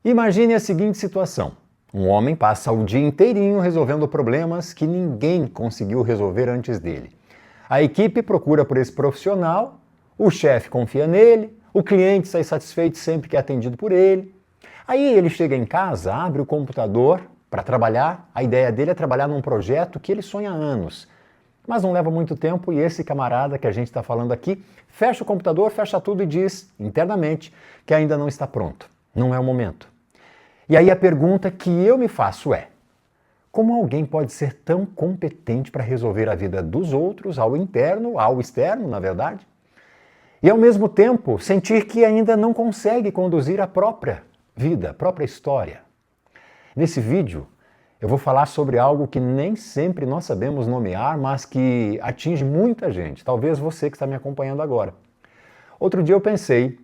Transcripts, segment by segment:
Imagine a seguinte situação. Um homem passa o dia inteirinho resolvendo problemas que ninguém conseguiu resolver antes dele. A equipe procura por esse profissional, o chefe confia nele, o cliente sai satisfeito sempre que é atendido por ele. Aí ele chega em casa, abre o computador para trabalhar, a ideia dele é trabalhar num projeto que ele sonha há anos. Mas não leva muito tempo e esse camarada que a gente está falando aqui fecha o computador, fecha tudo e diz internamente que ainda não está pronto, não é o momento. E aí a pergunta que eu me faço é: como alguém pode ser tão competente para resolver a vida dos outros, ao interno, ao externo, na verdade? E ao mesmo tempo sentir que ainda não consegue conduzir a própria vida, a própria história. Nesse vídeo eu vou falar sobre algo que nem sempre nós sabemos nomear, mas que atinge muita gente, talvez você que está me acompanhando agora. Outro dia eu pensei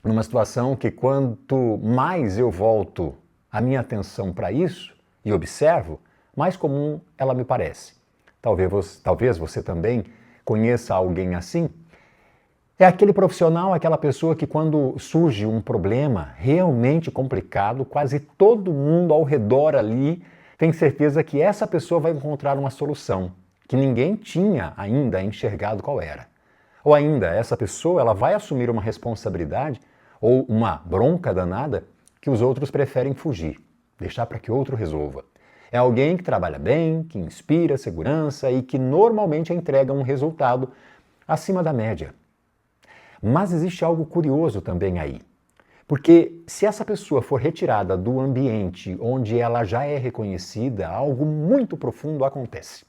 numa situação que quanto mais eu volto a minha atenção para isso e observo, mais comum ela me parece. Talvez você também conheça alguém assim. É aquele profissional, aquela pessoa que quando surge um problema realmente complicado, quase todo mundo ao redor ali tem certeza que essa pessoa vai encontrar uma solução que ninguém tinha ainda enxergado qual era. Ou ainda, essa pessoa ela vai assumir uma responsabilidade ou uma bronca danada que os outros preferem fugir, deixar para que outro resolva. É alguém que trabalha bem, que inspira segurança e que normalmente entrega um resultado acima da média. Mas existe algo curioso também aí. Porque se essa pessoa for retirada do ambiente onde ela já é reconhecida, algo muito profundo acontece.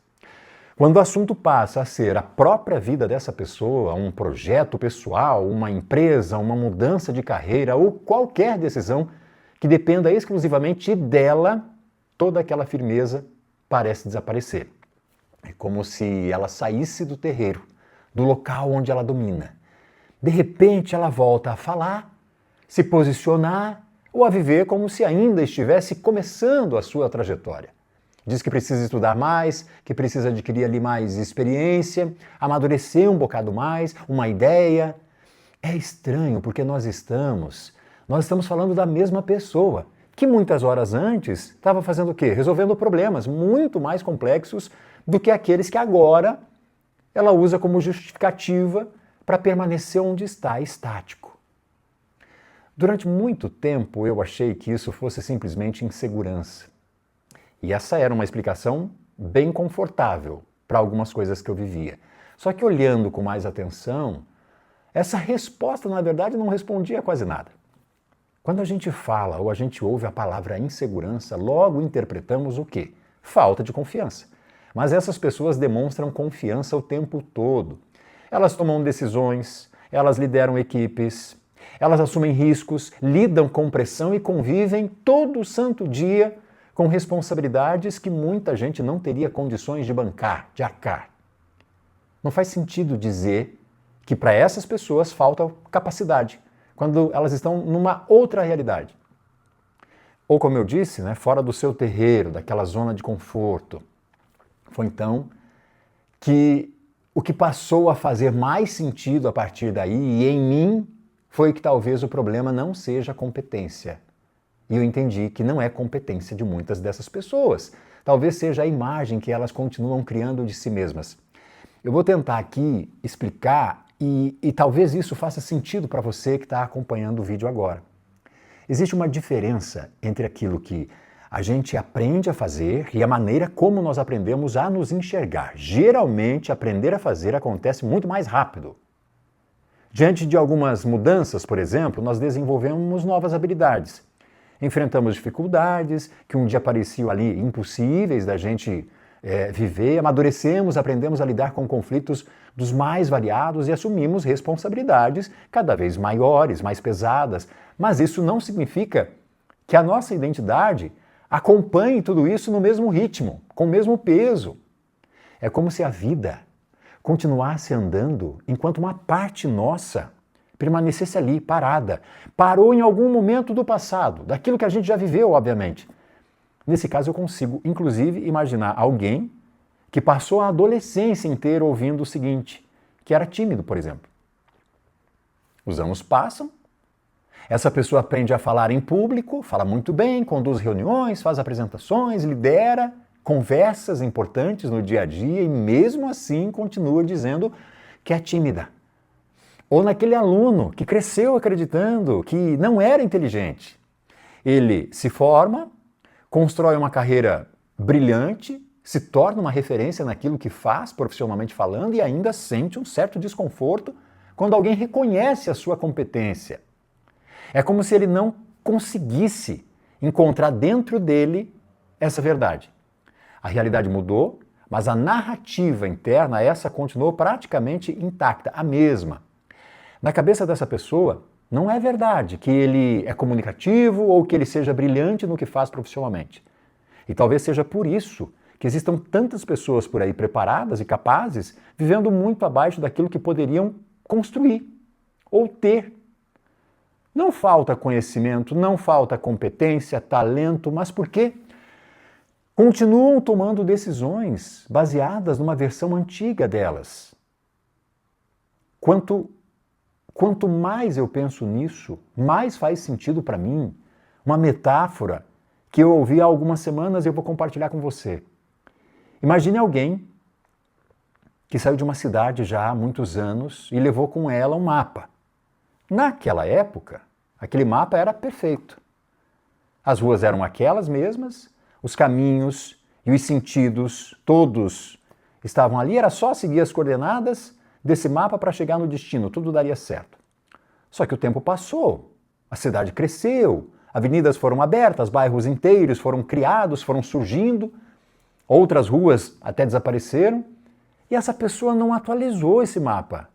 Quando o assunto passa a ser a própria vida dessa pessoa, um projeto pessoal, uma empresa, uma mudança de carreira ou qualquer decisão que dependa exclusivamente dela, toda aquela firmeza parece desaparecer. É como se ela saísse do terreiro, do local onde ela domina. De repente ela volta a falar, se posicionar ou a viver como se ainda estivesse começando a sua trajetória. Diz que precisa estudar mais, que precisa adquirir ali mais experiência, amadurecer um bocado mais, uma ideia. É estranho porque nós estamos falando da mesma pessoa, que muitas horas antes estava fazendo o quê? Resolvendo problemas muito mais complexos do que aqueles que agora ela usa como justificativa para permanecer onde está, estático. Durante muito tempo eu achei que isso fosse simplesmente insegurança. E essa era uma explicação bem confortável para algumas coisas que eu vivia. Só que olhando com mais atenção, essa resposta na verdade não respondia a quase nada. Quando a gente fala ou a gente ouve a palavra insegurança, logo interpretamos o quê? Falta de confiança. Mas essas pessoas demonstram confiança o tempo todo. Elas tomam decisões, elas lideram equipes, elas assumem riscos, lidam com pressão e convivem todo santo dia com responsabilidades que muita gente não teria condições de bancar, de arcar. Não faz sentido dizer que para essas pessoas falta capacidade, quando elas estão numa outra realidade. Ou como eu disse, fora do seu terreiro, daquela zona de conforto. Foi então que o que passou a fazer mais sentido a partir daí, e em mim, foi que talvez o problema não seja a competência. E eu entendi que não é competência de muitas dessas pessoas. Talvez seja a imagem que elas continuam criando de si mesmas. Eu vou tentar aqui explicar e talvez isso faça sentido para você que está acompanhando o vídeo agora. Existe uma diferença entre aquilo que a gente aprende a fazer e a maneira como nós aprendemos a nos enxergar. Geralmente, aprender a fazer acontece muito mais rápido. Diante de algumas mudanças, por exemplo, nós desenvolvemos novas habilidades. Enfrentamos dificuldades que um dia pareciam ali impossíveis da gente viver, amadurecemos, aprendemos a lidar com conflitos dos mais variados e assumimos responsabilidades cada vez maiores, mais pesadas. Mas isso não significa que a nossa identidade acompanhe tudo isso no mesmo ritmo, com o mesmo peso. É como se a vida continuasse andando enquanto uma parte nossa permanecesse ali, parada. Parou em algum momento do passado, daquilo que a gente já viveu, obviamente. Nesse caso, eu consigo, inclusive, imaginar alguém que passou a adolescência inteira ouvindo o seguinte, que era tímido, por exemplo. Os anos passam, Essa pessoa aprende a falar em público, fala muito bem, conduz reuniões, faz apresentações, lidera conversas importantes no dia a dia e mesmo assim continua dizendo que é tímida. Ou naquele aluno que cresceu acreditando que não era inteligente. Ele se forma, constrói uma carreira brilhante, se torna uma referência naquilo que faz profissionalmente falando e ainda sente um certo desconforto quando alguém reconhece a sua competência. É como se ele não conseguisse encontrar dentro dele essa verdade. A realidade mudou, mas a narrativa interna, essa continuou praticamente intacta, a mesma. Na cabeça dessa pessoa, não é verdade que ele é comunicativo ou que ele seja brilhante no que faz profissionalmente. E talvez seja por isso que existam tantas pessoas por aí preparadas e capazes, vivendo muito abaixo daquilo que poderiam construir ou ter. Não falta conhecimento, não falta competência, talento, mas por quê? Continuam tomando decisões baseadas numa versão antiga delas. Quanto mais eu penso nisso, mais faz sentido para mim uma metáfora que eu ouvi há algumas semanas e eu vou compartilhar com você. Imagine alguém que saiu de uma cidade já há muitos anos e levou com ela um mapa. Naquela época, aquele mapa era perfeito. As ruas eram aquelas mesmas, os caminhos e os sentidos, todos estavam ali, era só seguir as coordenadas desse mapa para chegar no destino, tudo daria certo. Só que o tempo passou, a cidade cresceu, avenidas foram abertas, bairros inteiros foram criados, foram surgindo, outras ruas até desapareceram, e essa pessoa não atualizou esse mapa.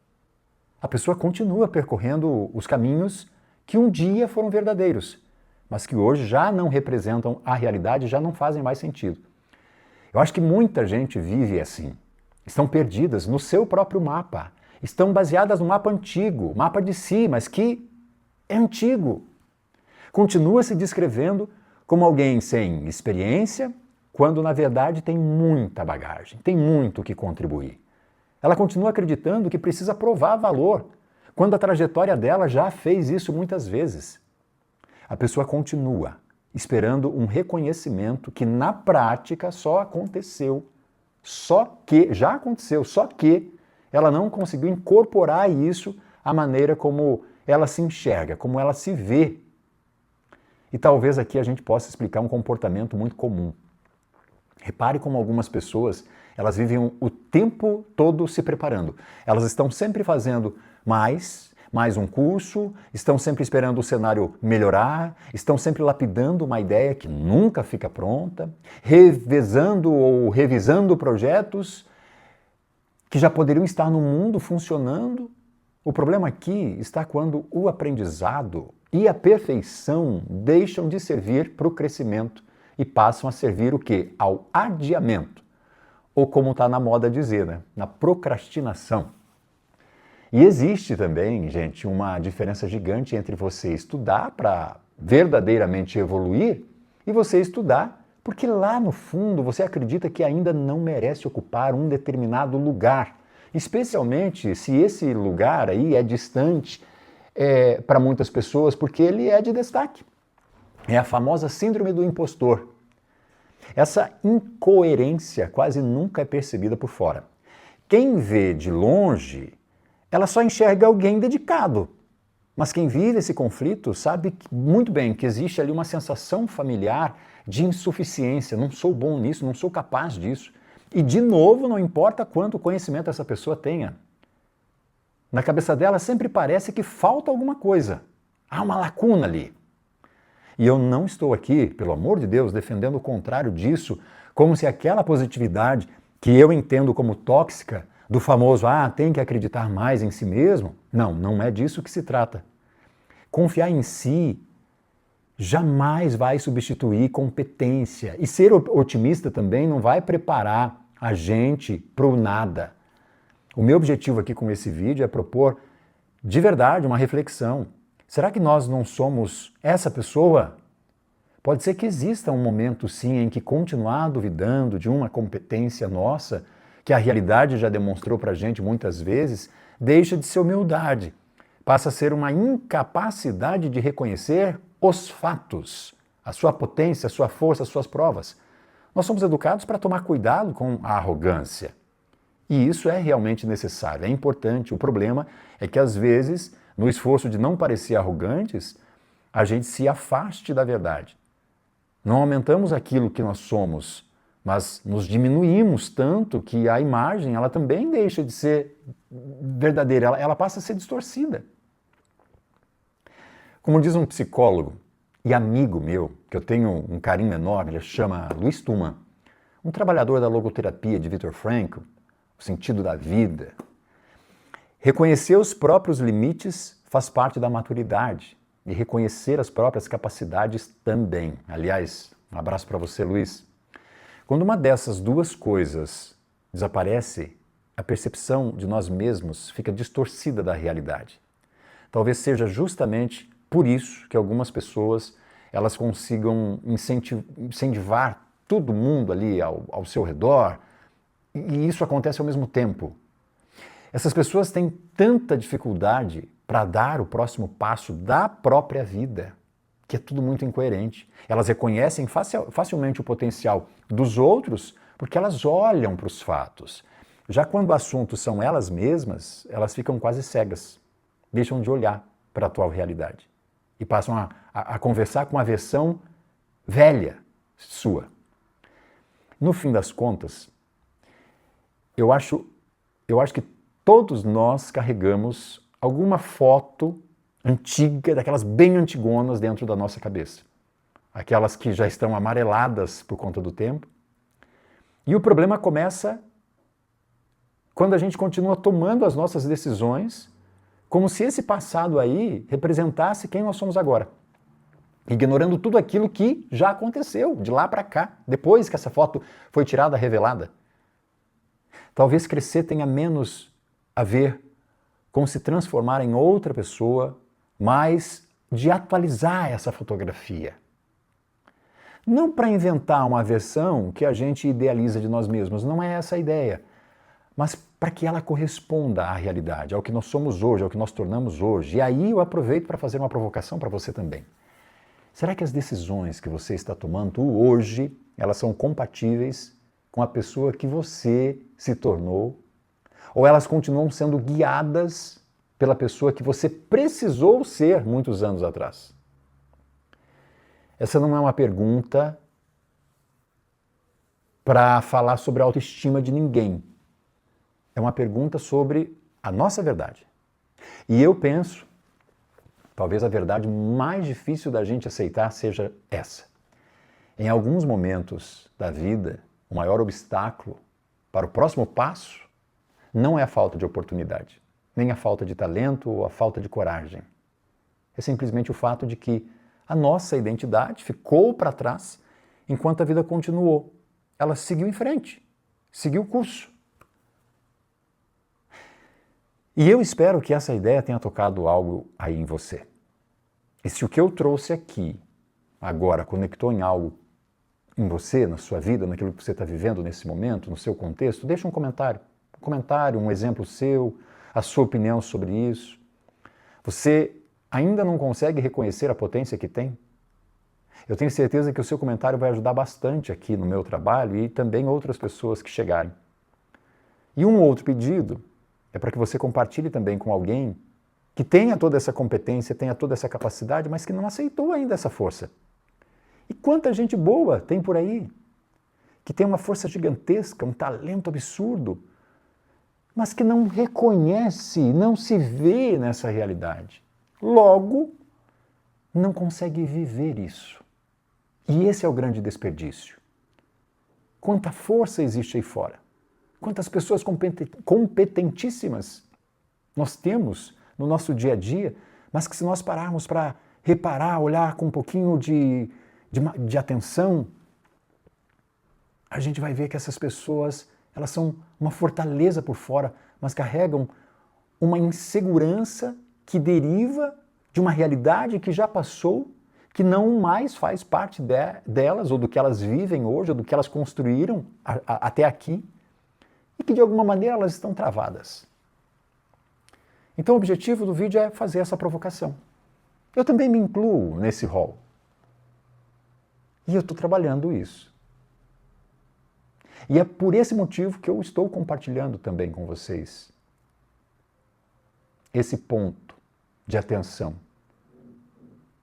A pessoa continua percorrendo os caminhos que um dia foram verdadeiros, mas que hoje já não representam a realidade, já não fazem mais sentido. Eu acho que muita gente vive assim. Estão perdidas no seu próprio mapa. Estão baseadas no mapa antigo, mapa de si, mas que é antigo. Continua se descrevendo como alguém sem experiência, quando na verdade tem muita bagagem, tem muito que contribuir. Ela continua acreditando que precisa provar valor, quando a trajetória dela já fez isso muitas vezes. A pessoa continua esperando um reconhecimento que na prática só aconteceu. Já aconteceu, só que ela não conseguiu incorporar isso à maneira como ela se enxerga, como ela se vê. E talvez aqui a gente possa explicar um comportamento muito comum. Repare como algumas pessoas, elas vivem o tempo todo se preparando. Elas estão sempre fazendo mais um curso, estão sempre esperando o cenário melhorar, estão sempre lapidando uma ideia que nunca fica pronta, revezando ou revisando projetos que já poderiam estar no mundo funcionando. O problema aqui está quando o aprendizado e a perfeição deixam de servir para o crescimento e passam a servir o quê? Ao adiamento. Ou como está na moda dizer, né? Na procrastinação. E existe também, gente, uma diferença gigante entre você estudar para verdadeiramente evoluir e você estudar porque lá no fundo você acredita que ainda não merece ocupar um determinado lugar. Especialmente se esse lugar aí é distante para muitas pessoas porque ele é de destaque. É a famosa síndrome do impostor. Essa incoerência quase nunca é percebida por fora. Quem vê de longe, ela só enxerga alguém dedicado. Mas quem vive esse conflito sabe muito bem que existe ali uma sensação familiar de insuficiência. Não sou bom nisso, não sou capaz disso. E, de novo, não importa quanto conhecimento essa pessoa tenha. Na cabeça dela sempre parece que falta alguma coisa. Há uma lacuna ali. E eu não estou aqui, pelo amor de Deus, defendendo o contrário disso, como se aquela positividade que eu entendo como tóxica, do famoso, tem que acreditar mais em si mesmo. Não, não é disso que se trata. Confiar em si jamais vai substituir competência. E ser otimista também não vai preparar a gente para o nada. O meu objetivo aqui com esse vídeo é propor, de verdade, uma reflexão. Será que nós não somos essa pessoa? Pode ser que exista um momento, sim, em que continuar duvidando de uma competência nossa, que a realidade já demonstrou para a gente muitas vezes, deixa de ser humildade, passa a ser uma incapacidade de reconhecer os fatos, a sua potência, a sua força, as suas provas. Nós somos educados para tomar cuidado com a arrogância. E isso é realmente necessário, é importante. O problema é que, às vezes, no esforço de não parecer arrogantes, a gente se afaste da verdade. Não aumentamos aquilo que nós somos, mas nos diminuímos tanto que a imagem ela também deixa de ser verdadeira, ela passa a ser distorcida. Como diz um psicólogo e amigo meu, que eu tenho um carinho enorme, ele chama Luiz Tuman, um trabalhador da logoterapia de Viktor Frankl, o sentido da vida. Reconhecer os próprios limites faz parte da maturidade e reconhecer as próprias capacidades também. Aliás, um abraço para você, Luiz. Quando uma dessas duas coisas desaparece, a percepção de nós mesmos fica distorcida da realidade. Talvez seja justamente por isso que algumas pessoas elas consigam incentivar todo mundo ali ao seu redor, e isso acontece ao mesmo tempo. Essas pessoas têm tanta dificuldade para dar o próximo passo da própria vida, que é tudo muito incoerente. Elas reconhecem facilmente o potencial dos outros porque elas olham para os fatos. Já quando o assunto são elas mesmas, elas ficam quase cegas, deixam de olhar para a atual realidade e passam a conversar com a versão velha sua. No fim das contas, eu acho que todos nós carregamos alguma foto antiga, daquelas bem antigonas dentro da nossa cabeça. Aquelas que já estão amareladas por conta do tempo. E o problema começa quando a gente continua tomando as nossas decisões como se esse passado aí representasse quem nós somos agora. Ignorando tudo aquilo que já aconteceu, de lá para cá, depois que essa foto foi tirada, revelada. Talvez crescer tenha menos a ver com se transformar em outra pessoa, mas de atualizar essa fotografia. Não para inventar uma versão que a gente idealiza de nós mesmos, não é essa a ideia, mas para que ela corresponda à realidade, ao que nós somos hoje, ao que nós tornamos hoje. E aí eu aproveito para fazer uma provocação para você também. Será que as decisões que você está tomando hoje, elas são compatíveis com a pessoa que você se tornou? Ou elas continuam sendo guiadas pela pessoa que você precisou ser muitos anos atrás? Essa não é uma pergunta para falar sobre a autoestima de ninguém. É uma pergunta sobre a nossa verdade. E eu penso, talvez a verdade mais difícil da gente aceitar seja essa. Em alguns momentos da vida, o maior obstáculo para o próximo passo não é a falta de oportunidade, nem a falta de talento ou a falta de coragem. É simplesmente o fato de que a nossa identidade ficou para trás enquanto a vida continuou. Ela seguiu em frente, seguiu o curso. E eu espero que essa ideia tenha tocado algo aí em você. E se o que eu trouxe aqui agora conectou em algo em você, na sua vida, naquilo que você está vivendo nesse momento, no seu contexto, deixa um comentário. Um comentário, um exemplo seu, a sua opinião sobre isso. Você ainda não consegue reconhecer a potência que tem? Eu tenho certeza que o seu comentário vai ajudar bastante aqui no meu trabalho e também outras pessoas que chegarem. E um outro pedido é para que você compartilhe também com alguém que tenha toda essa competência, tenha toda essa capacidade, mas que não aceitou ainda essa força. E quanta gente boa tem por aí, que tem uma força gigantesca, um talento absurdo, mas que não reconhece, não se vê nessa realidade. Logo, não consegue viver isso. E esse é o grande desperdício. Quanta força existe aí fora. Quantas pessoas competentíssimas nós temos no nosso dia a dia, mas que se nós pararmos para reparar, olhar com um pouquinho de atenção, a gente vai ver que essas pessoas, elas são uma fortaleza por fora, mas carregam uma insegurança que deriva de uma realidade que já passou, que não mais faz parte delas, ou do que elas vivem hoje, ou do que elas construíram até aqui, e que de alguma maneira elas estão travadas. Então o objetivo do vídeo é fazer essa provocação. Eu também me incluo nesse rol. E eu estou trabalhando isso. E é por esse motivo que eu estou compartilhando também com vocês esse ponto de atenção.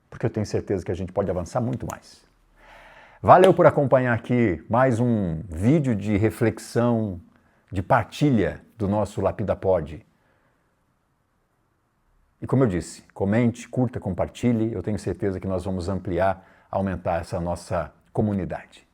Porque eu tenho certeza que a gente pode avançar muito mais. Valeu por acompanhar aqui mais um vídeo de reflexão, de partilha do nosso LapidaPod. E como eu disse, comente, curta, compartilhe. Eu tenho certeza que nós vamos ampliar, aumentar essa nossa comunidade.